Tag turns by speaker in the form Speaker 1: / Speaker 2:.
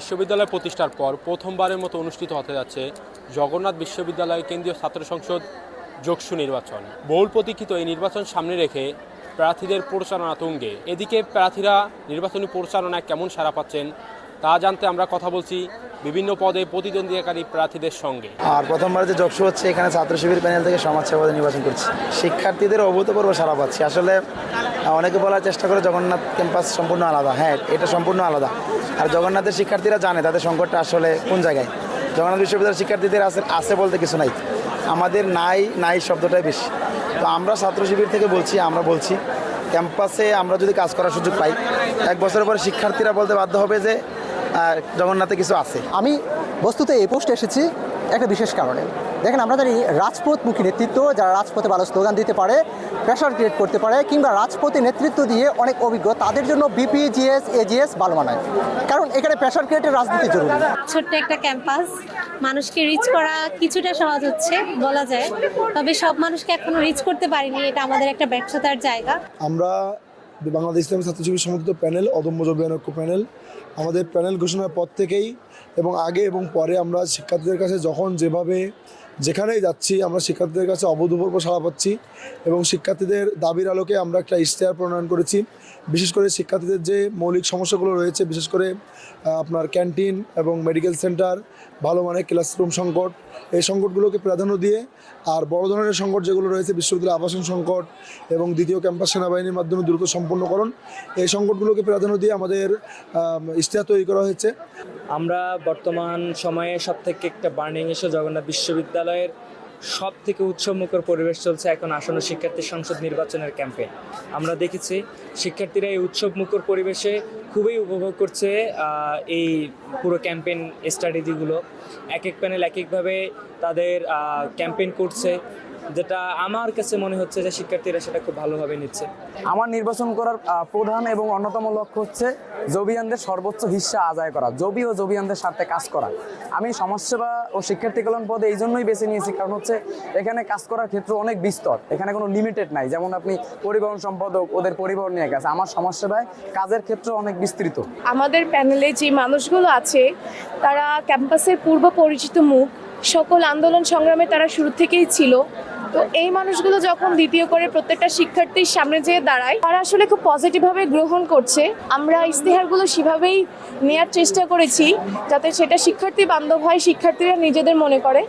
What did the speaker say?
Speaker 1: বিশ্ববিদ্যালয় প্রতিষ্ঠার পর প্রথমবারের মতো অনুষ্ঠিত হতে যাচ্ছে জগন্নাথ বিশ্ববিদ্যালয় কেন্দ্রীয় ছাত্র সংসদ যোগসু নির্বাচন। বহুল প্রতীক্ষিত এই নির্বাচন সামনে রেখে প্রার্থীদের প্রচারণা তুঙ্গে। এদিকে প্রার্থীরা নির্বাচনী প্রচারণায় কেমন সাড়া পাচ্ছেন তা জানতে আমরা কথা বলছি বিভিন্ন পদে প্রতিদ্বন্দ্বিতাকারী প্রার্থীদের সঙ্গে।
Speaker 2: আর প্রথমবার যে যোগসু হচ্ছে, এখানে ছাত্র শিবির প্যানেল থেকে সমাজসেবা নির্বাচন করছি। শিক্ষার্থীদের অভূতপূর্ব সাড়া পাচ্ছি। আসলে অনেকে বলার চেষ্টা করে জগন্নাথ ক্যাম্পাস সম্পূর্ণ আলাদা। হ্যাঁ, এটা সম্পূর্ণ আলাদা। আর জগন্নাথের শিক্ষার্থীরা জানে তাদের সংকটটা আসলে কোন জায়গায়। জগন্নাথ বিশ্ববিদ্যালয়ের শিক্ষার্থীদের আছে বলতে কিছু নাই, আমাদের নাই শব্দটাই বেশি। তো আমরা ছাত্র শিবির থেকে আমরা বলছি ক্যাম্পাসে আমরা যদি কাজ করার সুযোগ পাই, 1 বছরের পরে শিক্ষার্থীরা বলতে বাধ্য হবে যে জগন্নাথে কিছু আছে।
Speaker 3: আমি বস্তুতে এই পোস্টে এসেছি একটা বিশেষ কারণে। দেখেন, আমরা জানি রাজপথমুখী নেতৃত্ব, যারা রাজপথে ভালো স্লোগান দিতে পারে, প্রেশার ক্রিয়েট করতে পারে, কিংবা রাজপথে নেতৃত্ব দিয়ে অনেক অভিজ্ঞ, তাদের জন্য বিপি, জিএস, এজিএস ভালো মানায়। কারণ এখানে প্রেশার ক্রিয়েটের রাজনীতি জরুরি।
Speaker 4: ছোট্ট একটা ক্যাম্পাস, মানুষকে রিচ করা কিছুটা সহজ হচ্ছে বলা যায়, তবে সব মানুষকে এখনো রিচ করতে পারিনি, এটা আমাদের একটা ব্যর্থতার জায়গা।
Speaker 5: আমরা বাংলাদেশ ইসলামী ছাত্র শিবির সমর্থিত প্যানেল, অদম্য জনগণ ঐক্য প্যানেল, আমাদের প্যানেল ঘোষণার পর থেকেই এবং আগে এবং পরে আমরা শিক্ষার্থীদের কাছে যেখানেই যাচ্ছি আমরা শিক্ষার্থীদের কাছে অভূতপূর্ব সাড়া পাচ্ছি এবং শিক্ষার্থীদের দাবির আলোকে আমরা একটা ইশতেহার প্রণয়ন করেছি। বিশেষ করে শিক্ষার্থীদের যে মৌলিক সমস্যাগুলো রয়েছে, বিশেষ করে আপনার ক্যান্টিন এবং মেডিকেল সেন্টার, ভালো মানের ক্লাসরুম সংকট, এই সংকটগুলোকে প্রাধান্য দিয়ে, আর বড় ধরনের সংকট যেগুলো রয়েছে বিশ্ববিদ্যালয় আবাসন সংকট এবং দ্বিতীয় ক্যাম্পাস সেনাবাহিনীর মাধ্যমে দ্রুত সম্পূর্ণকরণ, এই সংকটগুলোকে প্রাধান্য দিয়ে আমাদের ইশতেহার তৈরি করা হয়েছে।
Speaker 6: আমরা বর্তমান সময়ে সবথেকে একটা বার্নিং ইস্যু জগন্নাথ বিশ্ববিদ্যালয়ের সবথেকে উৎসবমুখর পরিবেশ চলছে এখন আসন্ন শিক্ষার্থী সংসদ নির্বাচনের ক্যাম্পেইন। আমরা দেখেছি শিক্ষার্থীরা এই উৎসবমুখর পরিবেশে খুবই উপভোগ করছে এই পুরো ক্যাম্পেইন স্ট্র্যাটেজিগুলো। এক প্যানেল এক একভাবে তাদের ক্যাম্পেইন করছে, যেটা আমার কাছে মনে হচ্ছে যে শিক্ষার্থীরা সেটা খুব ভালোভাবে নিচ্ছে।
Speaker 7: আমার নির্বাচন করার প্রধান এবং অন্যতম লক্ষ্য হচ্ছে জবিয়ানদের সর্বোচ্চ হিস্সা আদায় করা, জবি ও জবিয়ানদের স্বার্থে কাজ করা। আমি সমাজসেবা ও শিক্ষার্থী কল্যাণ পদে এই জন্যই বেছে নিয়েছি, কারণ হচ্ছে এখানে কাজ করার ক্ষেত্র অনেক বিস্তর, এখানে কোনো লিমিটেড নাই। যেমন আপনি পরিবহন সম্পাদক, ওদের পরিবহন নিয়ে কাজ, আমার সমাজসেবায় কাজের ক্ষেত্র অনেক বিস্তৃত।
Speaker 8: আমাদের প্যানেলে যে মানুষগুলো আছে তারা ক্যাম্পাসের পূর্ব পরিচিত মুখ, সকল আন্দোলন সংগ্রামে তারা শুরু থেকেই ছিল। তো এই মানুষগুলো যখন দ্বিতীয় করে প্রত্যেকটা শিক্ষার্থীর সামনে যেয়ে দাঁড়ায়, তারা আসলে খুব পজিটিভভাবে গ্রহণ করছে। আমরা ইশতেহারগুলো সেভাবেই নেয়ার চেষ্টা করেছি যাতে সেটা শিক্ষার্থী বান্ধব হয়, শিক্ষার্থীরা নিজেদের মনে করে।